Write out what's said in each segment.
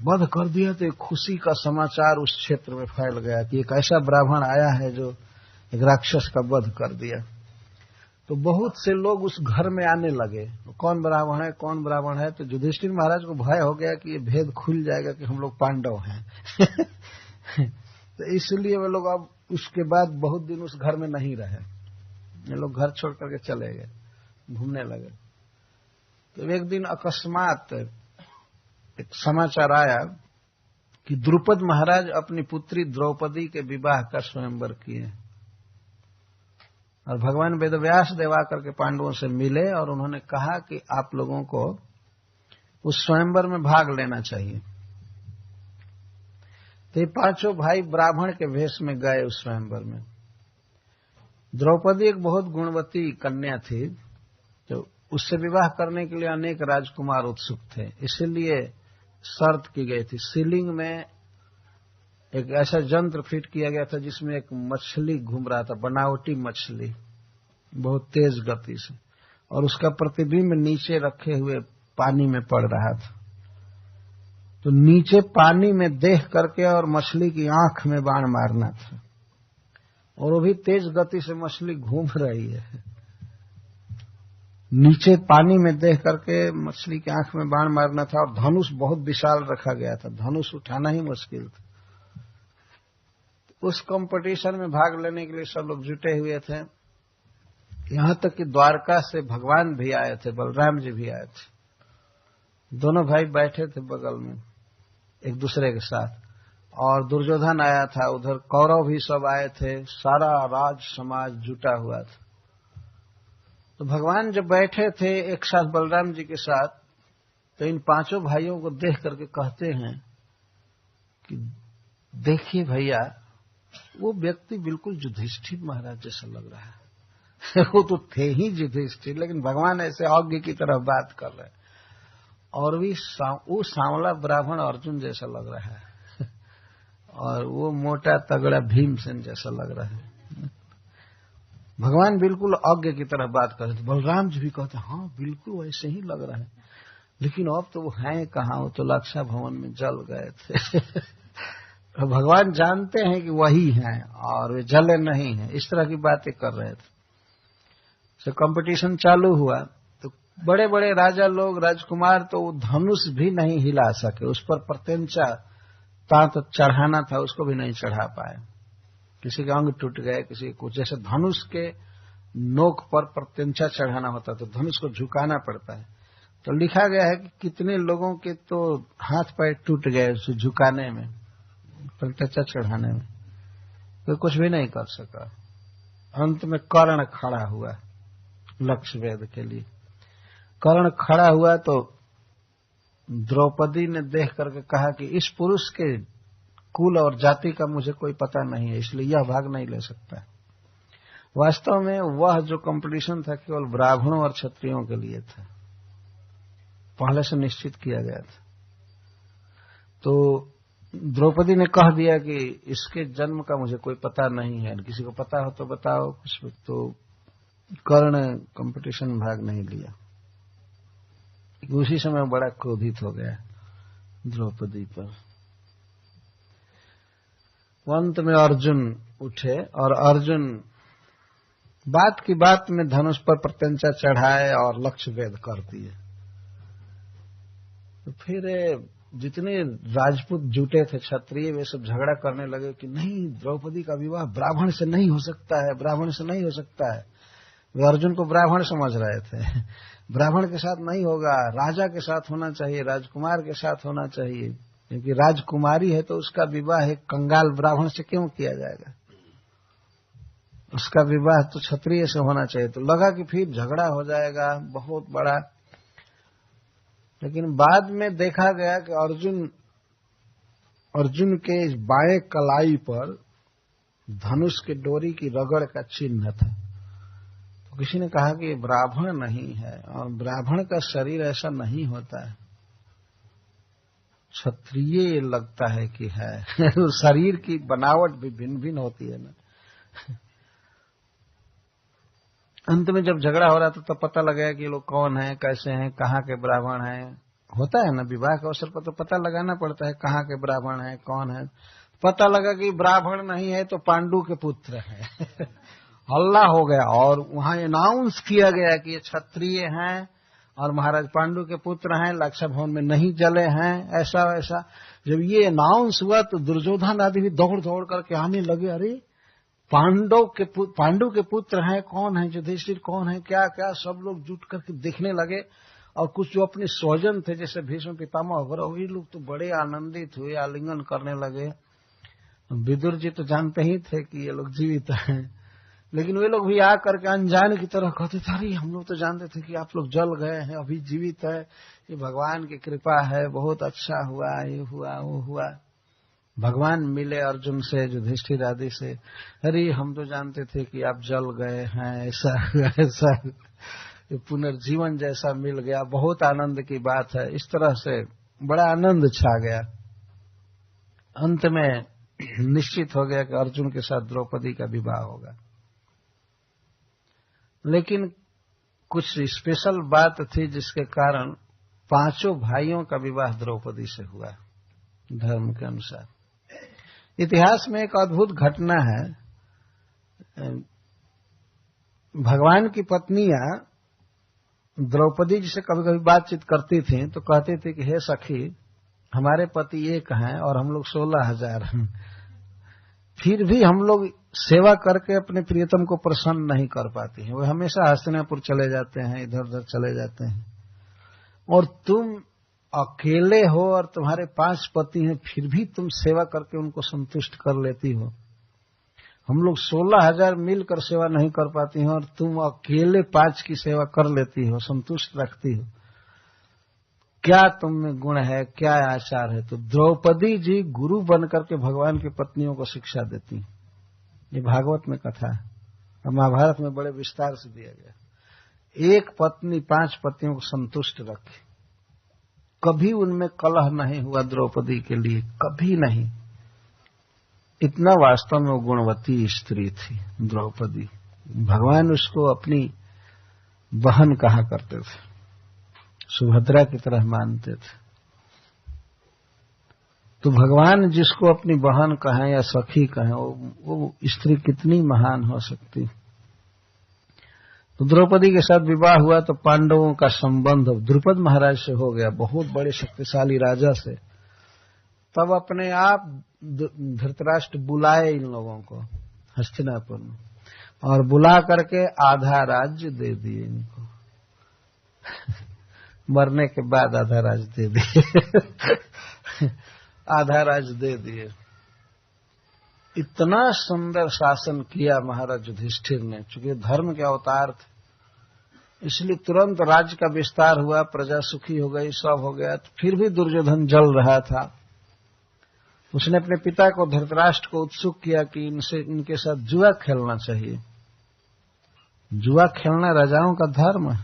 वध कर दिया तो एक खुशी का समाचार उस क्षेत्र में फैल गया कि एक ऐसा ब्राह्मण आया है जो एक राक्षस का वध कर दिया। तो बहुत से लोग उस घर में आने लगे, कौन ब्राह्मण है, कौन ब्राह्मण है। तो युधिष्ठिर महाराज को भय हो गया कि ये भेद खुल जाएगा कि हम लोग पांडव हैं। तो इसलिए वे लोग अब उसके बाद बहुत दिन उस घर में नहीं रहे, ये लोग घर छोड़ करके चले गए, घूमने लगे। तो एक दिन अकस्मात एक समाचार आया कि द्रुपद महाराज अपनी पुत्री द्रौपदी के विवाह का स्वयंवर किए और भगवान वेदव्यास देव आकर के पांडवों से मिले और उन्होंने कहा कि आप लोगों को उस स्वयंवर में भाग लेना चाहिए। तो ये पांचों भाई ब्राह्मण के वेश में गए उस स्वयंवर में। द्रौपदी एक बहुत गुणवती कन्या थी, तो उससे विवाह करने के लिए अनेक राजकुमार उत्सुक थे, इसीलिए शर्त की गई थी। सीलिंग में एक ऐसा यंत्र फिट किया गया था जिसमें एक मछली घूम रहा था, बनावटी मछली, बहुत तेज गति से, और उसका प्रतिबिंब नीचे रखे हुए पानी में पड़ रहा था। तो नीचे पानी में देख करके और मछली की आंख में बाण मारना था, और वो भी तेज गति से मछली घूम रही है। नीचे पानी में देख करके मछली की आंख में बाण मारना था, और धनुष बहुत विशाल रखा गया था, धनुष उठाना ही मुश्किल था। उस कंपटीशन में भाग लेने के लिए सब लोग जुटे हुए थे। यहां तक कि द्वारका से भगवान भी आए थे, बलराम जी भी आए थे। दोनों भाई बैठे थे बगल में एक दूसरे के साथ, और दुर्योधन आया था, उधर कौरव भी सब आए थे, सारा राज समाज जुटा हुआ था। तो भगवान जब बैठे थे एक साथ बलराम जी के साथ, तो इन पांचों भाइयों को देख करके कहते हैं कि देखिए भैया, वो व्यक्ति बिल्कुल युधिष्ठिर महाराज जैसा लग रहा है। वो तो थे ही युधिष्ठिर, लेकिन भगवान ऐसे अज्ञ की तरह बात कर रहे हैं, और भी वो सांवला ब्राह्मण अर्जुन जैसा लग रहा है, और वो मोटा तगड़ा भीमसेन जैसा लग रहा है। भगवान बिल्कुल अज्ञ की तरह बात कर रहे थे। बलराम जी भी कहते हाँ बिल्कुल वैसे ही लग रहा है, लेकिन अब तो वो हैं कहाँ, वो तो लक्षा भवन में जल गए थे। भगवान जानते हैं कि वही हैं और वे जले नहीं हैं, इस तरह की बातें कर रहे थे। तो कंपटीशन चालू हुआ, तो बड़े बड़े राजा लोग, राजकुमार, तो वो धनुष भी नहीं हिला सके, उस पर प्रत्यंचा तांत चढ़ाना था उसको भी नहीं चढ़ा पाए। किसी के अंग टूट गए, किसी के कुछ, जैसे धनुष के नोक पर प्रत्यंचा चढ़ाना होता तो धनुष को झुकाना पड़ता है। तो लिखा गया है कि कितने लोगों के तो हाथ पैर टूट गए उसे झुकाने में, प्रत्यंचा चढ़ाने में, कोई कुछ भी नहीं कर सका। अंत में कर्ण खड़ा हुआ लक्ष्य वेद के लिए। कर्ण खड़ा हुआ तो द्रौपदी ने देख करके कहा कि इस पुरुष के कुल और जाति का मुझे कोई पता नहीं है, इसलिए यह भाग नहीं ले सकता। वास्तव में वह जो कंपटीशन था केवल ब्राह्मणों और क्षत्रियों के लिए था, पहले से निश्चित किया गया था। तो द्रौपदी ने कह दिया कि इसके जन्म का मुझे कोई पता नहीं है, किसी को पता हो तो बताओ कुछ। तो कर्ण कंपटीशन में भाग नहीं लिया। उसी समय बड़ा क्रोधित हो गया द्रौपदी पर। अंत में अर्जुन उठे और अर्जुन बात की बात में धनुष पर प्रत्यंचा चढ़ाए और लक्ष्य भेद कर दिए। तो फिर जितने राजपूत जुटे थे, क्षत्रिय, वे सब झगड़ा करने लगे कि नहीं, द्रौपदी का विवाह ब्राह्मण से नहीं हो सकता है, ब्राह्मण से नहीं हो सकता है। वे अर्जुन को ब्राह्मण समझ रहे थे। ब्राह्मण के साथ नहीं होगा, राजा के साथ होना चाहिए, राजकुमार के साथ होना चाहिए, क्योंकि राजकुमारी है तो उसका विवाह एक कंगाल ब्राह्मण से क्यों किया जाएगा, उसका विवाह तो क्षत्रिय से होना चाहिए। तो लगा कि फिर झगड़ा हो जाएगा बहुत बड़ा। लेकिन बाद में देखा गया कि अर्जुन के बाएं कलाई पर धनुष के डोरी की रगड़ का चिन्ह था। तो किसी ने कहा कि ये ब्राह्मण नहीं है, और ब्राह्मण का शरीर ऐसा नहीं होता है, क्षत्रिय लगता है कि है। शरीर की बनावट भी भिन्न भिन्न होती है ना। अंत में जब झगड़ा हो रहा था तब पता लगा कि ये लोग कौन है, कैसे हैं, कहाँ के ब्राह्मण हैं, होता है ना, विवाह के अवसर पर तो पता लगाना पड़ता है कहाँ के ब्राह्मण है, कौन है। पता लगा कि ब्राह्मण नहीं है तो पांडु के पुत्र है। हल्ला हो गया और वहां अनाउंस किया गया कि ये क्षत्रिय हैं और महाराज पांडु के पुत्र हैं, लाक्षा भवन में नहीं जले हैं, ऐसा वैसा। जब ये अनाउंस हुआ तो दुर्योधन आदि भी दौड़ दौड़ करके आने लगे। अरे पांडु के पुत्र हैं, कौन है युधिष्ठिर, कौन है, क्या क्या, सब लोग जुट करके देखने लगे। और कुछ जो अपने स्वजन थे जैसे भीष्म पितामह वगैरह, वही लोग तो बड़े आनंदित हुए, आलिंगन करने लगे। विदुर जी तो जानते ही थे कि ये लोग जीवित हैं, लेकिन वे लोग भी आ करके अनजान की तरह कहते थे, अरे हम लोग तो जानते थे कि आप लोग जल गए हैं, अभी जीवित है, ये भगवान की कृपा है, बहुत अच्छा हुआ, ये हुआ वो हुआ। भगवान मिले अर्जुन से, युधिष्ठिर आदि से, अरे हम तो जानते थे कि आप जल गए हैं, ऐसा ऐसा, पुनर्जीवन जैसा मिल गया, बहुत आनंद की बात है। इस तरह से बड़ा आनंद छा गया। अंत में निश्चित हो गया कि अर्जुन के साथ द्रौपदी का विवाह होगा। लेकिन कुछ स्पेशल बात थी जिसके कारण पांचों भाइयों का विवाह द्रौपदी से हुआ धर्म के अनुसार। इतिहास में एक अद्भुत घटना है। भगवान की पत्नियां द्रौपदी जी से कभी कभी बातचीत करती थी तो कहती थी कि हे सखी, हमारे पति एक हैं और हम लोग 16,000 हैं, फिर भी हम लोग सेवा करके अपने प्रियतम को प्रसन्न नहीं कर पाती हैं। वे हमेशा हस्तिनापुर चले जाते हैं, इधर उधर चले जाते हैं, और तुम अकेले हो और तुम्हारे 5 पति हैं, फिर भी तुम सेवा करके उनको संतुष्ट कर लेती हो। हम लोग 16,000 मिलकर सेवा नहीं कर पाती हैं और तुम अकेले 5 की सेवा कर लेती हो, संतुष्ट रखती हो। क्या तुम में गुण है, क्या आचार है? तो द्रौपदी जी गुरु बनकर के भगवान की पत्नियों को शिक्षा देती। ये भागवत में कथा है और महाभारत में बड़े विस्तार से दिया गया। एक पत्नी 5 पतियों को संतुष्ट रखे, कभी उनमें कलह नहीं हुआ द्रौपदी के लिए, कभी नहीं। इतना वास्तव में वो गुणवती स्त्री थी द्रौपदी। भगवान उसको अपनी बहन कहा करते थे, सुभद्रा की तरह मानते थे। तो भगवान जिसको अपनी बहन कहें या सखी कहें, वो स्त्री कितनी महान हो सकती। तो द्रौपदी के साथ विवाह हुआ तो पांडवों का संबंध द्रुपद महाराज से हो गया, बहुत बड़े शक्तिशाली राजा से। तब अपने आप धृतराष्ट्र बुलाए इन लोगों को हस्तिनापुर में, और बुला करके आधा राज्य दे दिए इनको। मरने के बाद आधा राज्य दे दिए। आधा राज्य दे दिए। इतना सुंदर शासन किया महाराज युधिष्ठिर ने, चूंकि धर्म के अवतार थे, इसलिए तुरंत राज्य का विस्तार हुआ, प्रजा सुखी हो गई, सब हो गया। तो फिर भी दुर्योधन जल रहा था। उसने अपने पिता को धृतराष्ट्र को उत्सुक किया कि इनके साथ जुआ खेलना चाहिए। जुआ खेलना राजाओं का धर्म है,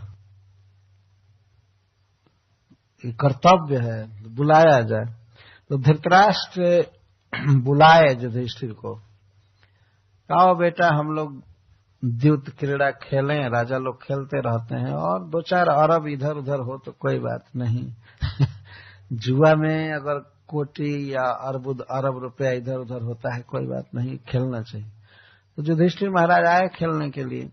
कर्तव्य है, बुलाया जाए। तो धृतराष्ट्र बुलाए युधिष्ठिर को, कहा बेटा हम लोग द्यूत क्रीड़ा खेलें, राजा लोग खेलते रहते हैं, और 2-4 अरब इधर उधर हो तो कोई बात नहीं। जुआ में अगर कोटी या अरब रुपया इधर उधर होता है, कोई बात नहीं, खेलना चाहिए। तो युधिष्ठिर महाराज आए खेलने के लिए,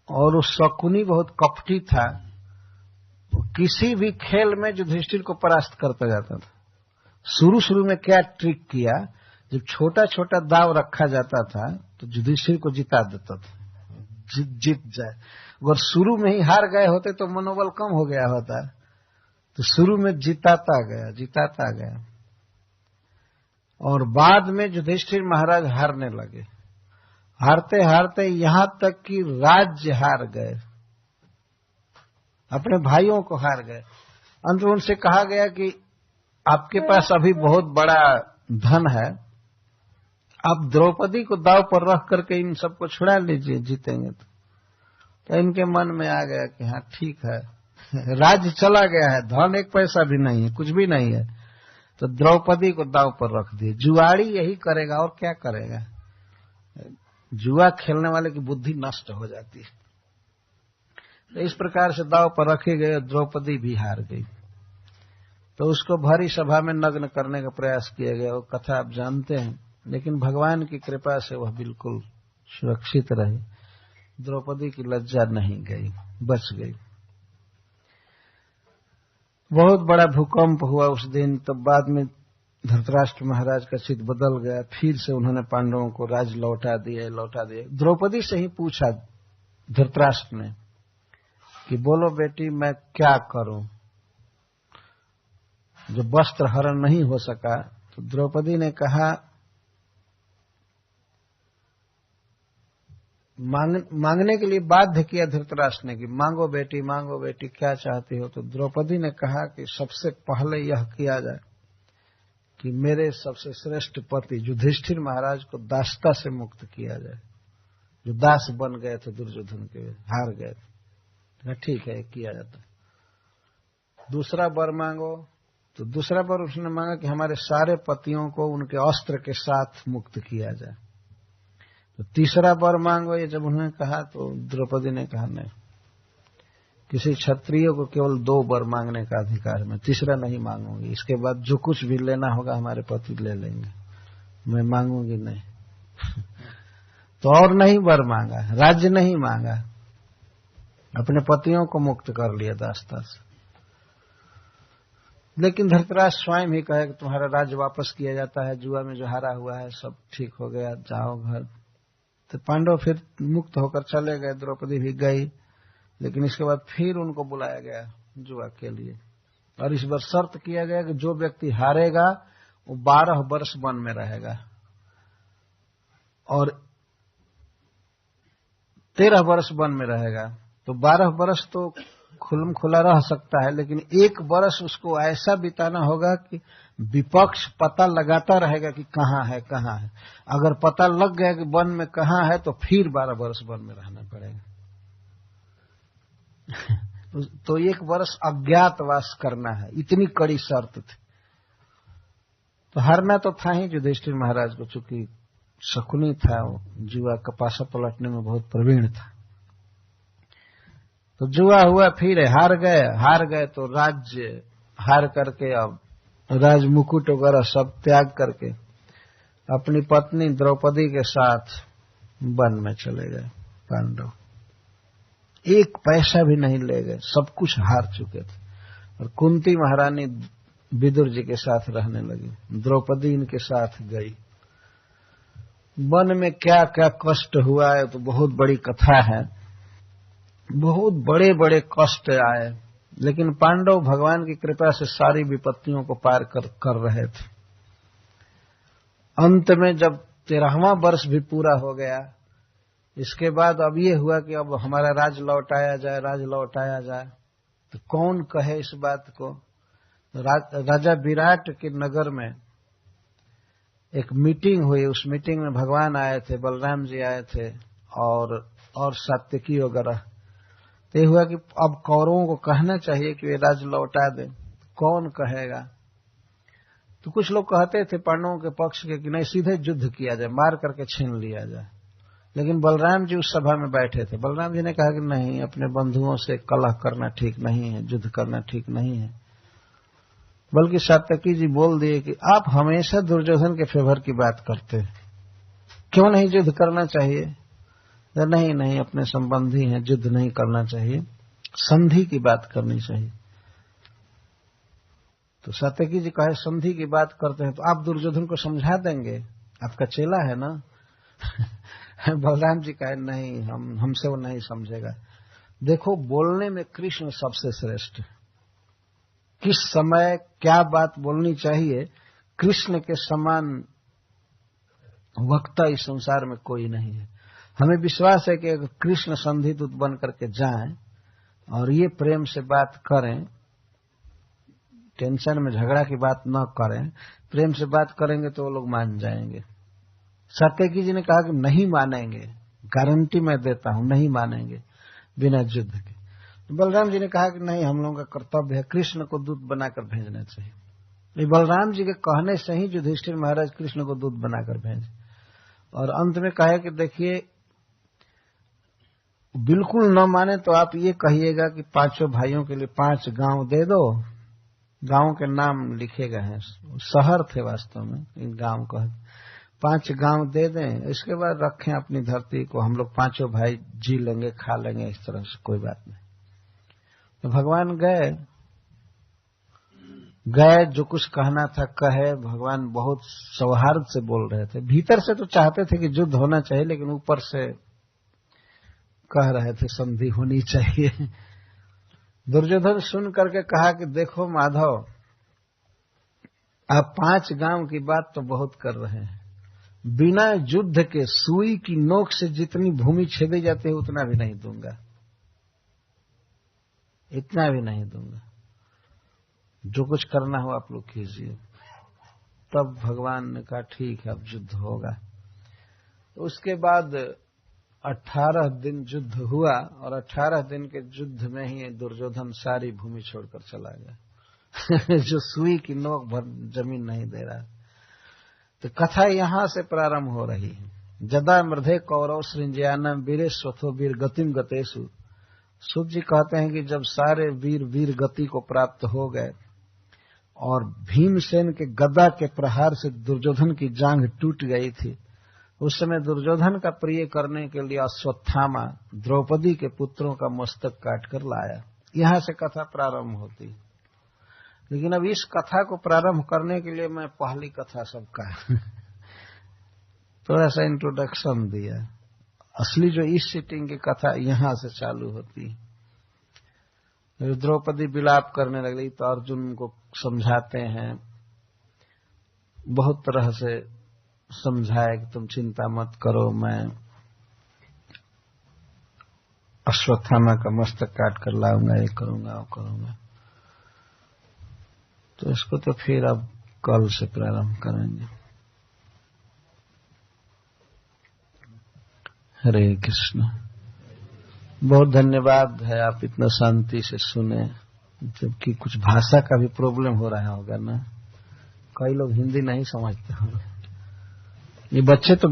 और उस शकुनी बहुत कपटी था, तो किसी भी खेल में युधिष्ठिर को परास्त करता जाता था। शुरू में क्या ट्रिक किया, जब छोटा छोटा दाव रखा जाता था तो युधिष्ठिर को जिता देता था, जीत जाए। अगर शुरू में ही हार गए होते तो मनोबल कम हो गया होता, तो शुरू में जिताता गया, और बाद में युधिष्ठिर महाराज हारने लगे। हारते हारते यहां तक कि राज्य हार गए, अपने भाइयों को हार गए। अंत में उनसे कहा गया कि आपके पास अभी बहुत बड़ा धन है, आप द्रौपदी को दांव पर रख करके इन सबको छुड़ा लीजिए, जीतेंगे। तो इनके मन में आ गया कि हाँ ठीक है, राज्य चला गया है, धन 1 पैसा भी नहीं है, कुछ भी नहीं है, तो द्रौपदी को दांव पर रख दिए। जुआड़ी यही करेगा और क्या करेगा। जुआ खेलने वाले की बुद्धि नष्ट हो जाती है। तो इस प्रकार से दांव पर रखे गए, द्रौपदी भी हार गई। तो उसको भरी सभा में नग्न करने का प्रयास किया गया। वो कथा आप जानते हैं, लेकिन भगवान की कृपा से वह बिल्कुल सुरक्षित रही। द्रौपदी की लज्जा नहीं गई, बच गई। बहुत बड़ा भूकंप हुआ उस दिन। तब बाद में धृतराष्ट्र महाराज का चित्त बदल गया। फिर से उन्होंने पांडवों को राज लौटा दिए। द्रौपदी से ही पूछा धृतराष्ट्र ने कि बोलो बेटी, मैं क्या करूं? जब वस्त्र हरण नहीं हो सका तो द्रौपदी ने कहा, मांगने के लिए बाध्य किया धृतराष्ट्र ने कि मांगो बेटी क्या चाहती हो? तो द्रौपदी ने कहा कि सबसे पहले यह किया जाए कि मेरे सबसे श्रेष्ठ पति युधिष्ठिर महाराज को दासता से मुक्त किया जाए, जो दास बन गए थे दुर्योधन के, हार गए थे। ठीक है, किया जाता। दूसरा वर मांगो, तो दूसरा वर उसने मांगा कि हमारे सारे पतियों को उनके अस्त्र के साथ मुक्त किया जाए। तो तीसरा वर मांगो, ये जब उन्होंने कहा तो द्रौपदी ने कहा नहीं, किसी क्षत्रिय को केवल 2 वर मांगने का अधिकार, मैं तीसरा नहीं मांगूंगी। इसके बाद जो कुछ भी लेना होगा हमारे पति ले लेंगे, मैं मांगूंगी नहीं। तो और नहीं वर मांगा, राज्य नहीं मांगा, अपने पतियों को मुक्त कर लिया दासता से। लेकिन धृतराष्ट्र स्वयं ही कहे कि तुम्हारा राज्य वापस किया जाता है, जुआ में जो हारा हुआ है सब ठीक हो गया, जाओ घर। तो पांडव फिर मुक्त होकर चले गए, द्रौपदी भी गई। लेकिन इसके बाद फिर उनको बुलाया गया जुआ के लिए, और इस बार शर्त किया गया कि जो व्यक्ति हारेगा वो 12 वर्ष वन में रहेगा और 13 वर्ष वन में रहेगा। तो 12 वर्ष तो खुलम खुला रह सकता है, लेकिन 1 वर्ष उसको ऐसा बिताना होगा कि विपक्ष पता लगाता रहेगा कि कहां है। अगर पता लग गया कि वन में कहां है तो फिर 12 वर्ष वन में रहना पड़ेगा। तो 1 वर्ष अज्ञातवास करना है, इतनी कड़ी शर्त थी। तो हारना तो था ही युधिष्ठिर महाराज को, चूंकि शकुनी था, वो जुआ का पासा पलटने में बहुत प्रवीण था। तो जुआ हुआ, फिर हार गए तो राज्य हार करके अब राज मुकुट वगैरह सब त्याग करके अपनी पत्नी द्रौपदी के साथ वन में चले गए पांडव। 1 पैसा भी नहीं ले गए, सब कुछ हार चुके थे। और कुंती महारानी विदुर जी के साथ रहने लगी, द्रौपदी इनके साथ गई। वन में क्या क्या कष्ट हुआ है तो बहुत बड़ी कथा है, बहुत बड़े बड़े कष्ट आए, लेकिन पांडव भगवान की कृपा से सारी विपत्तियों को पार कर रहे थे। अंत में जब 13वां वर्ष भी पूरा हो गया, इसके बाद अब ये हुआ कि अब हमारा राज लौटाया जाए। तो कौन कहे इस बात को? राजा विराट के नगर में एक मीटिंग हुई। उस मीटिंग में भगवान आए थे, बलराम जी आए थे और सात्यकी वगैरह। तो ये हुआ कि अब कौरवों को कहना चाहिए कि वे राज लौटा दें। कौन कहेगा? तो कुछ लोग कहते थे पांडवों के पक्ष के कि नहीं, सीधे युद्ध किया जाए, मार करके छीन लिया जाए। लेकिन बलराम जी उस सभा में बैठे थे। बलराम जी ने कहा कि नहीं, अपने बंधुओं से कलह करना ठीक नहीं है, युद्ध करना ठीक नहीं है। बल्कि सात्यकी जी बोल दिए कि आप हमेशा दुर्योधन के फेवर की बात करते हैं, क्यों नहीं युद्ध करना चाहिए? नहीं, अपने संबंधी हैं, युद्ध नहीं करना चाहिए, संधि की बात करनी चाहिए। तो सात्यकी जी कहे संधि की बात करते हैं तो आप दुर्योधन को समझा देंगे, आपका चेला है ना। बलराम जी कहे नहीं, हमसे वो नहीं समझेगा। देखो, बोलने में कृष्ण सबसे श्रेष्ठ है। किस समय क्या बात बोलनी चाहिए, कृष्ण के समान वक्ता इस संसार में कोई नहीं है। हमें विश्वास है कि अगर कृष्ण संधि दूत बन करके जाएं और ये प्रेम से बात करें, टेंशन में झगड़ा की बात न करें, प्रेम से बात करेंगे तो वो लोग मान जाएंगे। सात्यकी जी ने कहा कि नहीं मानेंगे, गारंटी मैं देता हूं, नहीं मानेंगे बिना युद्ध के। तो बलराम जी ने कहा कि नहीं, हम लोगों का कर्तव्य है, कृष्ण को दूत बनाकर भेजना चाहिए। बलराम जी के कहने से ही युधिष्ठिर महाराज कृष्ण को दूत बनाकर भेजे। और अंत में कहे कि देखिए, बिल्कुल न माने तो आप ये कहिएगा कि 5 भाइयों के लिए 5 गांव दे दो। गांव के नाम लिखे गए हैं, शहर थे वास्तव में इन गांव का। 5 गांव दे दें, इसके बाद रखें अपनी धरती को, हम लोग 5 भाई जी लेंगे, खा लेंगे, इस तरह से कोई बात नहीं। तो भगवान गए, जो कुछ कहना था कहे। भगवान बहुत सौहार्द से बोल रहे थे। भीतर से तो चाहते थे कि युद्ध होना चाहिए, लेकिन ऊपर से कह रहे थे संधि होनी चाहिए। दुर्योधन सुन करके कहा कि देखो माधव, आप 5 गांव की बात तो बहुत कर रहे हैं, बिना युद्ध के सुई की नोक से जितनी भूमि छेदी जाती है उतना भी नहीं दूंगा, इतना भी नहीं दूंगा। जो कुछ करना हो आप लोग कीजिए। तब भगवान ने कहा ठीक है, अब युद्ध होगा। उसके बाद 18 दिन युद्ध हुआ, और 18 दिन के युद्ध में ही दुर्योधन सारी भूमि छोड़कर चला गया। जो सुई की नोक भर जमीन नहीं दे रहा। तो कथा यहां से प्रारंभ हो रही है। जदा मृधे कौरव सृंजयानम वीरेश्वथो वीर गतिम गतेषु। सूत जी कहते हैं कि जब सारे वीर गति को प्राप्त हो गए और भीमसेन के गदा के प्रहार से दुर्योधन की जांघ टूट गई थी, उस समय दुर्योधन का प्रिय करने के लिए अश्वत्थामा द्रौपदी के पुत्रों का मस्तक काटकर लाया। यहां से कथा प्रारंभ होती। लेकिन अब इस कथा को प्रारंभ करने के लिए मैं पहली कथा सबका थोड़ा सा इंट्रोडक्शन दिया। असली जो इस सिटिंग की कथा यहां से चालू होती। द्रौपदी विलाप करने लगी तो अर्जुन को समझाते हैं, बहुत तरह से समझाया कि तुम चिंता मत करो, मैं अश्वत्थामा का मस्तक काट कर लाऊंगा, ये करूंगा वो करूंगा। तो इसको तो फिर अब कल से प्रारंभ करेंगे। हरे कृष्ण। बहुत धन्यवाद है, आप इतना शांति से सुने, जबकि कुछ भाषा का भी प्रॉब्लम हो रहा होगा ना। कई लोग हिंदी नहीं समझते होंगे। ये बच्चे तो